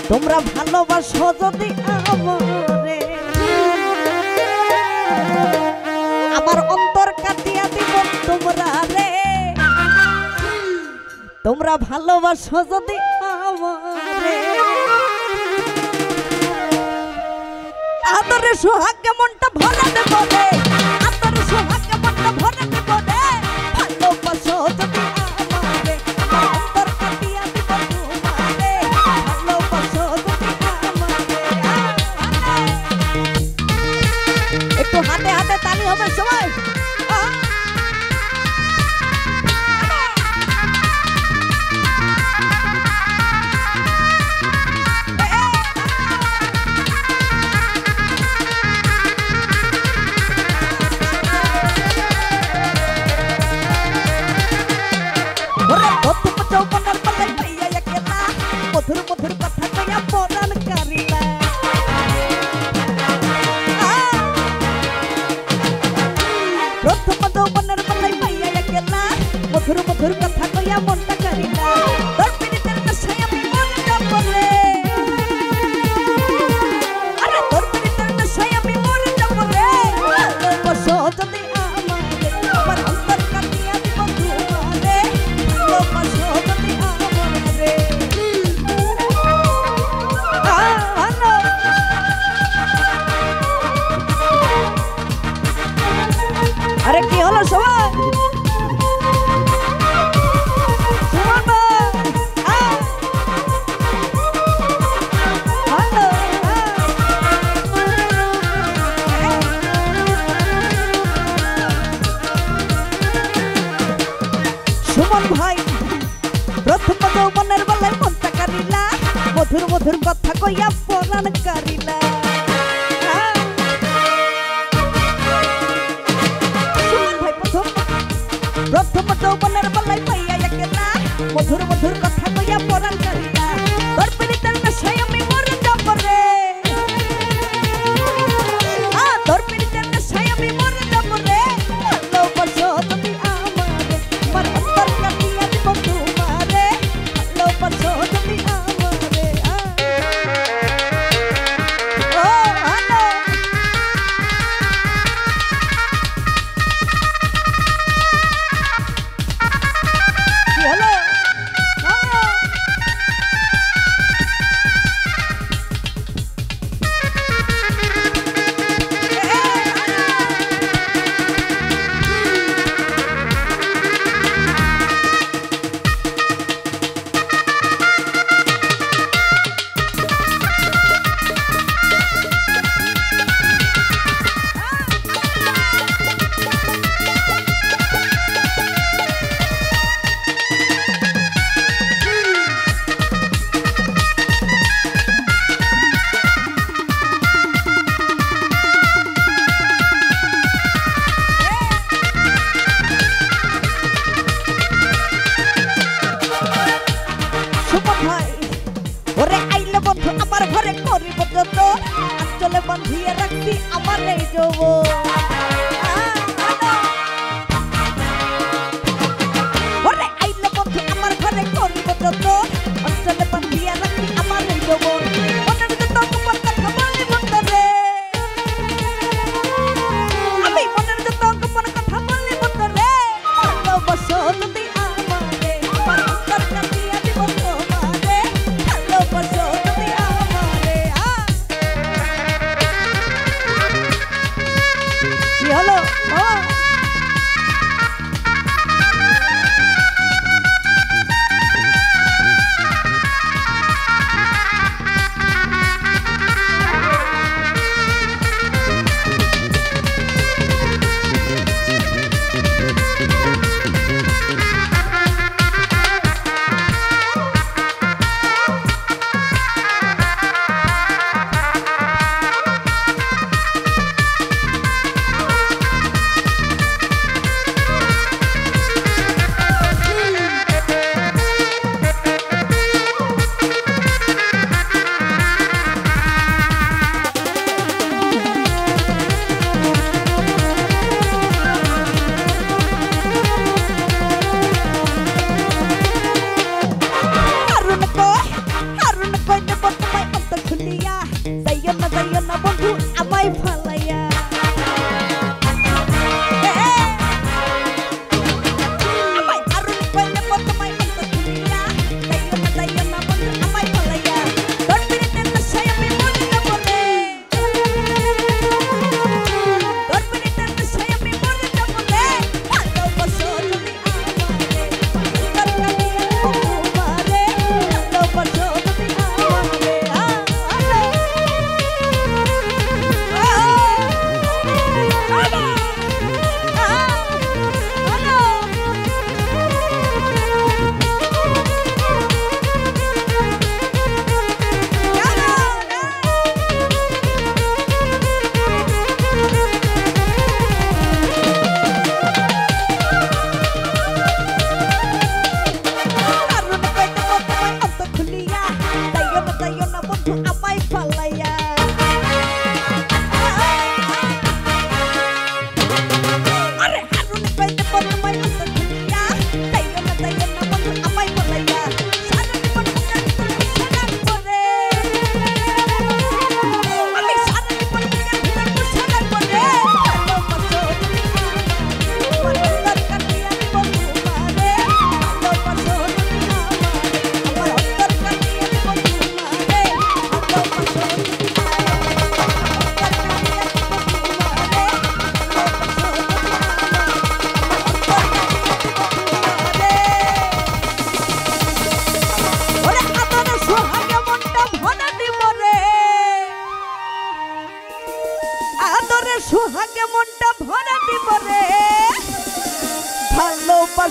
তোমরা ভালোবাসো যদি আমারে আমার অন্তর কাটিয়া দিব তোমরা রে। তোমরা ভালোবাসো যদি আমারে আদরে সোহাগে মনটা ভরে দেব রে। আদরে সোহাগে মনটা ভরে দেব রে। ভালোবাসো যদি আমারে আমার অন্তর কাটিয়া দিব তোমারে। ভালোবাসো যদি আমারে একটু হাতে হাতে তালি হবে সবাই। মধুর মধুর কথা কইয়া পরাণ কারিলা প্রথম যৌবনের বেলায় পাইয়া গেলা মধুর মধুর কথা কইয়া মনটা কারিলা তোর পিরিতের নেশায় আমি মন যাব রে। আরে তোর পিরিতের নেশায় আমি মন যাব রে। ভালোবাসো যদি আমারে আমার অন্তর কাটিয়া দিব তোমারে। ভালোবাসো যদি আমারে আরে কি হলো সবাই সুমন ভাই প্রথম যৌবনের বেলায় মনটা কারিলা মধুর মধুর কথা কইয়া পরাণ কারিলা। প্রথম যৌবনের বেলায় পাইয়া গেলা মধুর মধুর কথা কইয়া পরাণ কারিলা তোর পিরিতের নেশায় আমি মরে যাব রে। তোর পিরিতের নেশায় আমি মরে যাব রে। ভালোবাসো যদি আমারে আমার অন্তর কাটিয়া দিব তোমারে। ভালোবাসো যদি আমারে ওরে আইলে বন্ধু আমার ঘরে করিব যত আঞ্চলে বাঁধিয়ে রাখছি আমার এই যৌবন। ওরে আইলে বন্ধু আমার ঘরে করিব যত আঞ্চলে বাঁধিয়ে রাখছি আমার এই যৌবন। মনের যত গোপন কথা বলিব তোরে আমি মনের যত গোপন কথা বলিব তোরে। ভালোবাসো যদি আমারে আমার অন্তর কাটিয়া দিব তোমারে। ভালোবাসো যদি আমারে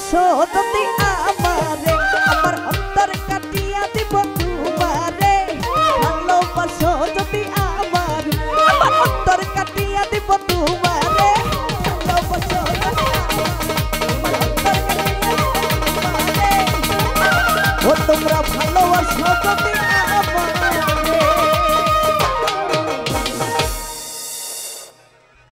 ভালোবাসো যদি আমারে আমার অন্তর কাটিয়া দিব তোমারে ভালোবাসো যদি আমারে আমার অন্তর কাটিয়া দিব তোমারে ভালোবাসো যদি আমার অন্তর কাটিয়া দিব তোমারে ও তোমরা ভালোবাসো যদি